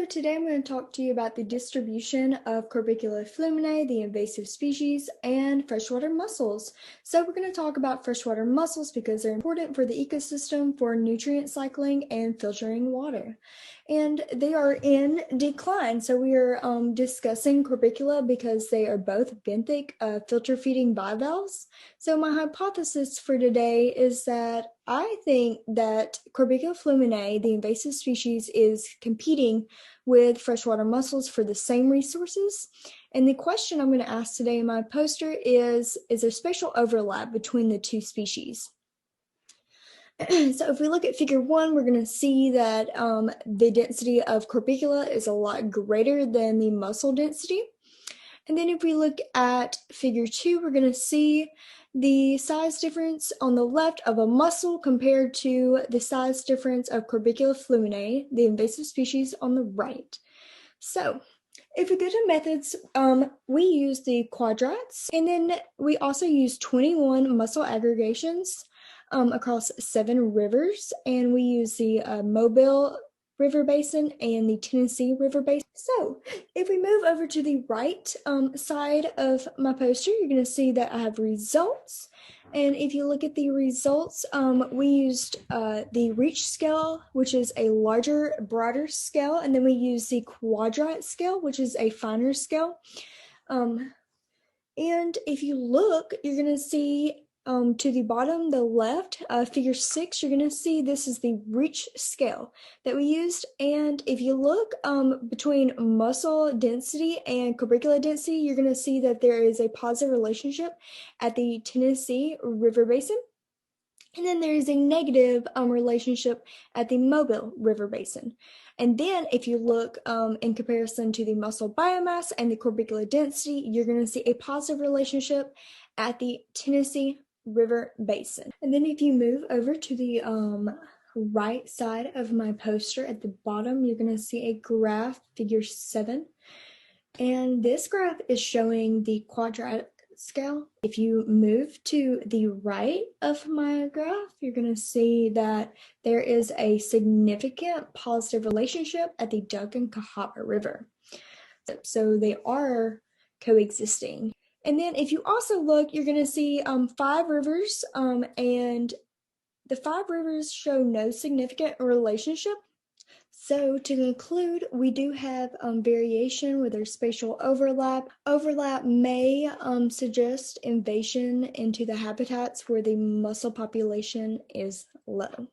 today I'm going to talk to you about the distribution of Corbicula fluminae, the invasive species, and freshwater mussels. So we're going to talk about freshwater mussels because they're important for the ecosystem for nutrient cycling and filtering water. And they are in decline. So we are discussing Corbicula because they are both benthic filter feeding bivalves. So my hypothesis for today is that I think that Corbicula fluminae, the invasive species, is competing with freshwater mussels for the same resources. And the question I'm going to ask today in my poster is there spatial overlap between the two species? So if we look at figure 1, we're going to see that the density of Corbicula is a lot greater than the mussel density. And then if we look at figure 2, we're going to see the size difference on the left of a mussel compared to the size difference of Corbicula fluminae, the invasive species, on the right. So if we go to methods, we use the quadrats, and then we also use 21 mussel aggregations across 7 rivers, and we use the Mobile River Basin and the Tennessee River Basin. So if we move over to the right side of my poster, you're going to see that I have results. And if you look at the results, we used the reach scale, which is a larger, broader scale, and then we use the quadrat scale, which is a finer scale. And if you look, you're going to see to the bottom, the left, figure 6, you're going to see this is the reach scale that we used. And if you look between mussel density and Corbicula density, you're going to see that there is a positive relationship at the Tennessee River Basin. And then there is a negative relationship at the Mobile River Basin. And then if you look in comparison to the mussel biomass and the Corbicula density, you're going to see a positive relationship at the Tennessee River Basin. And then if you move over to the right side of my poster at the bottom, you're going to see a graph, figure 7. And this graph is showing the quadrat scale. If you move to the right of my graph, you're going to see that there is a significant positive relationship at the Duck and Cahaba River. So they are coexisting. And then if you also look, you're going to see 5 rivers, and the 5 rivers show no significant relationship. So to conclude, we do have variation with our spatial overlap. Overlap may suggest invasion into the habitats where the mussel population is low.